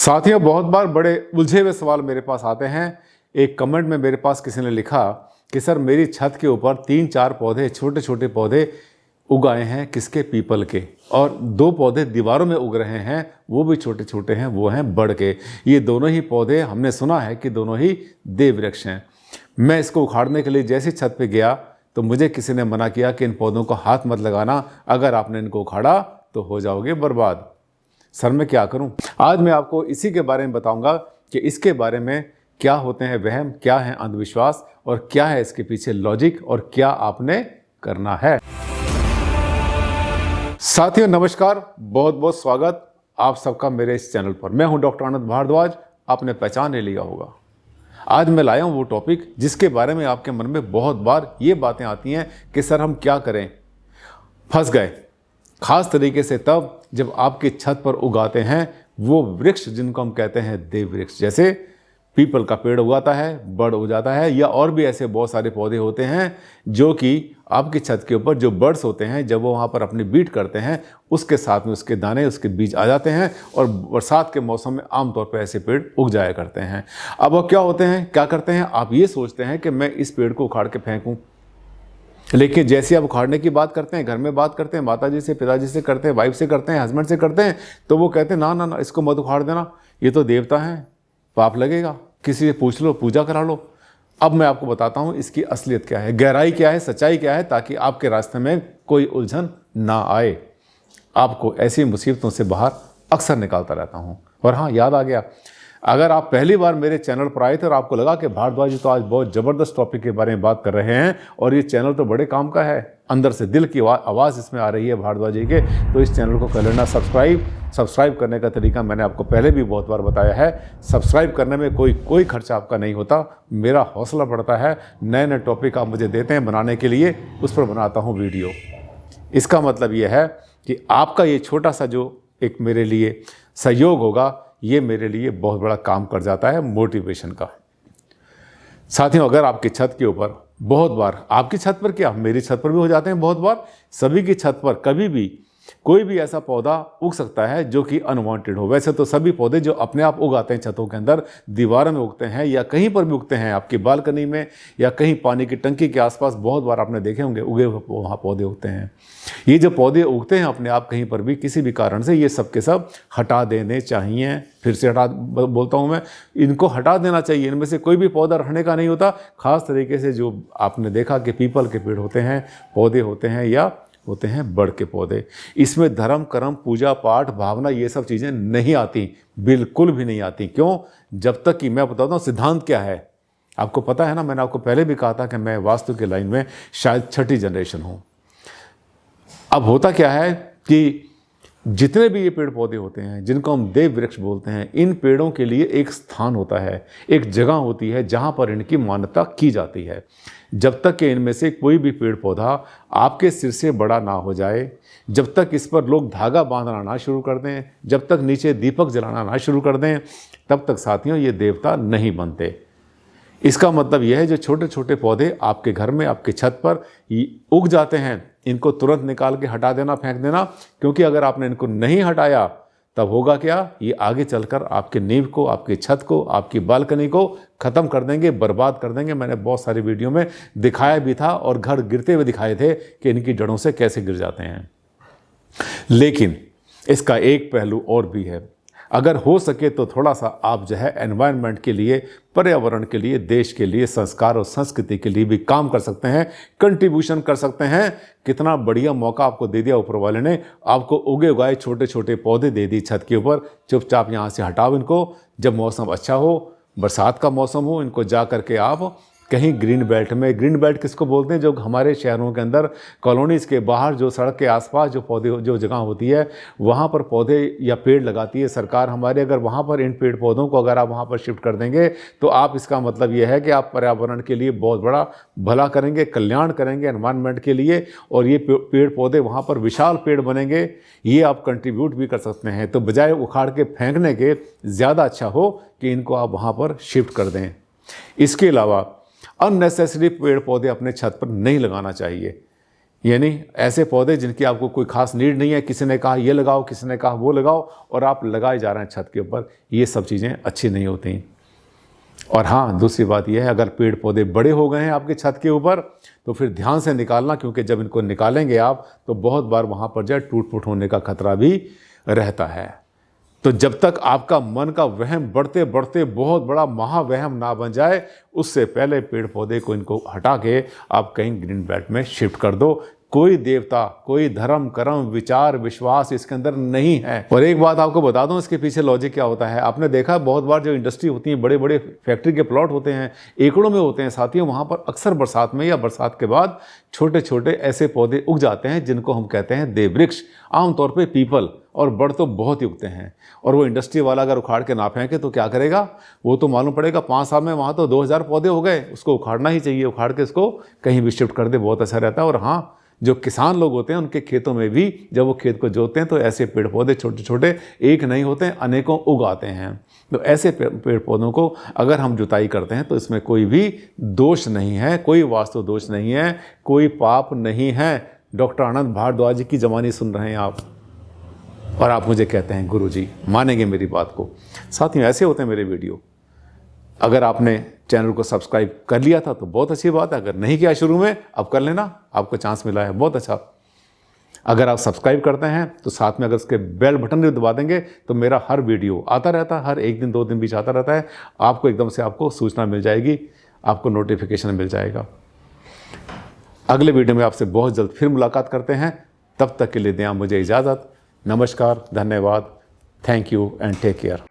साथियों, बहुत बार बड़े उलझे हुए सवाल मेरे पास आते हैं। एक कमेंट में मेरे पास किसी ने लिखा कि सर मेरी छत के ऊपर 3-4 पौधे, छोटे छोटे पौधे उगाए हैं, किसके? पीपल के, और 2 पौधे दीवारों में उग रहे हैं, वो भी छोटे छोटे हैं, वो हैं बड़ के। ये दोनों ही पौधे हमने सुना है कि दोनों ही देव वृक्ष हैं। मैं इसको उखाड़ने के लिए जैसी छत पे गया तो मुझे किसी ने मना किया कि इन पौधों को हाथ मत लगाना, अगर आपने इनको उखाड़ा तो हो जाओगे बर्बाद। सर मैं क्या करूं? आज मैं आपको इसी के बारे में बताऊंगा कि इसके बारे में क्या होते हैं वहम, क्या है अंधविश्वास, और क्या है इसके पीछे लॉजिक, और क्या आपने करना है। साथियों नमस्कार, बहुत बहुत स्वागत आप सबका मेरे इस चैनल पर। मैं हूं डॉक्टर आनंद भारद्वाज, आपने पहचान ले लिया होगा। आज मैं लाया हूं वो टॉपिक जिसके बारे में आपके मन में बहुत बार ये बातें आती हैं कि सर हम क्या करें, फंस गए। खास तरीके से तब जब आपकी छत पर उगाते हैं वो वृक्ष जिनको हम कहते हैं देव वृक्ष, जैसे पीपल का पेड़ उगाता है, बड़ हो जाता है, या और भी ऐसे बहुत सारे पौधे होते हैं जो कि आपकी छत के ऊपर जो बर्ड्स होते हैं, जब वो वहाँ पर अपनी बीट करते हैं उसके साथ में उसके दाने, उसके बीज आ जाते हैं, और बरसात के मौसम में आमतौर पर ऐसे पेड़ उग जाया करते हैं। अब वो क्या होते हैं, क्या करते हैं, आप ये सोचते हैं कि मैं इस पेड़ को उखाड़ के फेंकूँ, लेकिन जैसे आप उखाड़ने की बात करते हैं, घर में बात करते हैं, माताजी से, पिताजी से करते हैं, वाइफ से करते हैं, हस्बैंड से करते हैं, तो वो कहते हैं ना ना ना, इसको मत उखाड़ देना, ये तो देवता हैं, पाप लगेगा, किसी से पूछ लो, पूजा करा लो। अब मैं आपको बताता हूँ इसकी असलियत क्या है, गहराई क्या है, सच्चाई क्या है, ताकि आपके रास्ते में कोई उलझन ना आए। आपको ऐसी मुसीबतों से बाहर अक्सर निकालता रहता हूँ। और हाँ, याद आ गया, अगर आप पहली बार मेरे चैनल पर आए थे और आपको लगा कि भारद्वाज जी तो आज बहुत ज़बरदस्त टॉपिक के बारे में बात कर रहे हैं और ये चैनल तो बड़े काम का है, अंदर से दिल की आवाज़ इसमें आ रही है भारद्वाज जी के, तो इस चैनल को कर लेना सब्सक्राइब करने का तरीका मैंने आपको पहले भी बहुत बार बताया है। सब्सक्राइब करने में कोई खर्चा आपका नहीं होता, मेरा हौसला बढ़ता है। नए नए टॉपिक आप मुझे देते हैं बनाने के लिए, उस पर बनाता हूँ वीडियो। इसका मतलब ये है कि आपका ये छोटा सा जो एक मेरे लिए सहयोग होगा, ये मेरे लिए बहुत बड़ा काम कर जाता है मोटिवेशन का। साथियों, अगर आपकी छत के ऊपर बहुत बार, आपकी छत पर क्या, मेरी छत पर भी हो जाते हैं बहुत बार, सभी की छत पर कभी भी कोई भी ऐसा पौधा उग सकता है जो कि अनवांटेड हो। वैसे तो सभी पौधे जो अपने आप उगाते हैं छतों के अंदर, दीवारों में उगते हैं या कहीं पर भी उगते हैं, आपकी बालकनी में या कहीं पानी की टंकी के आसपास बहुत बार आपने देखे होंगे उगे हुए वहाँ पौधे उगते हैं। ये जो पौधे उगते हैं अपने आप कहीं पर भी किसी भी कारण से, ये सब के सब हटा देने चाहिए। फिर से बोलता हूँ मैं, इनको हटा देना चाहिए। इनमें से कोई भी पौधा रहने का नहीं होता। खास तरीके से जो आपने देखा कि पीपल के पेड़ होते हैं, पौधे होते हैं, या होते हैं बड़ के पौधे, इसमें धर्म कर्म, पूजा पाठ, भावना, ये सब चीज़ें नहीं आती, बिल्कुल भी नहीं आती। क्यों? जब तक कि मैं बताता हूँ सिद्धांत क्या है, आपको पता है ना। मैंने आपको पहले भी कहा था कि मैं वास्तु के लाइन में शायद 6ठी जनरेशन हूँ। अब होता क्या है कि जितने भी ये पेड़ पौधे होते हैं जिनको हम देव वृक्ष बोलते हैं, इन पेड़ों के लिए एक स्थान होता है, एक जगह होती है जहाँ पर इनकी मान्यता की जाती है। जब तक कि इनमें से कोई भी पेड़ पौधा आपके सिर से बड़ा ना हो जाए, जब तक इस पर लोग धागा बांधना ना शुरू कर दें, जब तक नीचे दीपक जलाना ना शुरू कर दें, तब तक साथियों ये देवता नहीं बनते। इसका मतलब यह है जो छोटे छोटे पौधे आपके घर में, आपकी छत पर उग जाते हैं, इनको तुरंत निकाल के हटा देना, फेंक देना। क्योंकि अगर आपने इनको नहीं हटाया तब होगा क्या, ये आगे चलकर आपके नींव को, आपकी छत को, आपकी बालकनी को ख़त्म कर देंगे, बर्बाद कर देंगे। मैंने बहुत सारी वीडियो में दिखाया भी था और घर गिरते हुए दिखाए थे कि इनकी जड़ों से कैसे गिर जाते हैं। लेकिन इसका एक पहलू और भी है। अगर हो सके तो थोड़ा सा आप जो है एनवायरनमेंट के लिए, पर्यावरण के लिए, देश के लिए, संस्कार और संस्कृति के लिए भी काम कर सकते हैं, कंट्रीब्यूशन कर सकते हैं। कितना बढ़िया मौका आपको दे दिया ऊपर वाले ने, आपको उगे उगाए छोटे छोटे पौधे दे दी छत के ऊपर। चुपचाप यहाँ से हटाओ इनको। जब मौसम अच्छा हो, बरसात का मौसम हो, इनको जा करके आप कहीं ग्रीन बेल्ट में, ग्रीन बेल्ट किसको बोलते हैं, जो हमारे शहरों के अंदर कॉलोनीज़ के बाहर जो सड़क के आसपास जो पौधे, जो जगह होती है, वहाँ पर पौधे या पेड़ लगाती है सरकार हमारे। अगर वहाँ पर इन पेड़ पौधों को अगर आप वहाँ पर शिफ्ट कर देंगे तो आप, इसका मतलब ये है कि आप पर्यावरण के लिए बहुत बड़ा भला करेंगे, कल्याण करेंगे एनवायरनमेंट के लिए, और ये पेड़ पौधे वहाँ पर विशाल पेड़ बनेंगे। ये आप कंट्रीब्यूट भी कर सकते हैं। तो बजाय उखाड़ के फेंकने के, ज़्यादा अच्छा हो कि इनको आप वहाँ पर शिफ्ट कर दें। इसके अलावा अननेसेसरी पेड़ पौधे अपने छत पर नहीं लगाना चाहिए। यानी ऐसे पौधे जिनकी आपको कोई खास नीड नहीं है, किसी ने कहा ये लगाओ, किसी ने कहा वो लगाओ, और आप लगाए जा रहे हैं छत के ऊपर, ये सब चीज़ें अच्छी नहीं होती। और हाँ, दूसरी बात यह है, अगर पेड़ पौधे बड़े हो गए हैं आपके छत के ऊपर तो फिर ध्यान से निकालना, क्योंकि जब इनको निकालेंगे आप तो बहुत बार वहाँ पर जो है टूट फूट होने का खतरा भी रहता है। तो जब तक आपका मन का वहम बढ़ते बढ़ते बहुत बड़ा महावहम ना बन जाए, उससे पहले पेड़ पौधे को इनको हटा के आप कहीं ग्रीन बेल्ट में शिफ्ट कर दो। कोई देवता, कोई धर्म, कर्म, विचार, विश्वास इसके अंदर नहीं है। और एक बात आपको बता दूं, इसके पीछे लॉजिक क्या होता है। आपने देखा बहुत बार जो इंडस्ट्री होती है, बड़े बड़े फैक्ट्री के प्लॉट होते हैं, एकड़ों में होते हैं साथियों, वहाँ पर अक्सर बरसात में या बरसात के बाद छोटे छोटे ऐसे पौधे उग जाते हैं जिनको हम कहते हैं देव वृक्ष, आमतौर पर पीपल, और बड़ तो बहुत ही उगते हैं। और वो इंडस्ट्री वाला अगर उखाड़ के ना फेंके तो क्या करेगा, वो तो मालूम पड़ेगा 5 साल में वहाँ तो 2000 पौधे हो गए। उसको उखाड़ना ही चाहिए, उखाड़ के इसको कहीं भी शिफ्ट कर दे, बहुत अच्छा रहता है। और हाँ, जो किसान लोग होते हैं उनके खेतों में भी जब वो खेत को जोतते हैं तो ऐसे पेड़ पौधे छोटे छोटे एक नहीं होते हैं, अनेकों उगाते हैं। तो ऐसे पेड़ पौधों को अगर हम जुताई करते हैं तो इसमें कोई भी दोष नहीं है, कोई वास्तु दोष नहीं है, कोई पाप नहीं है। डॉक्टर आनंद भारद्वाज जी की ज़बानी सुन रहे हैं आप, और आप मुझे कहते हैं गुरुजी, मानेंगे मेरी बात को। साथियों, ऐसे होते हैं मेरे वीडियो। अगर आपने चैनल को सब्सक्राइब कर लिया था तो बहुत अच्छी बात है, अगर नहीं किया शुरू में, अब कर लेना, आपको चांस मिला है, बहुत अच्छा। अगर आप सब्सक्राइब करते हैं तो साथ में अगर उसके बेल बटन भी दबा देंगे तो मेरा हर वीडियो आता रहता है, हर 1 दिन 2 दिन बीच आता रहता है, आपको एकदम से आपको सूचना मिल जाएगी, आपको नोटिफिकेशन मिल जाएगा। अगले वीडियो में आपसे बहुत जल्द फिर मुलाकात करते हैं, तब तक के लिए दें आप मुझे इजाज़त। नमस्कार, धन्यवाद, thank you and take care.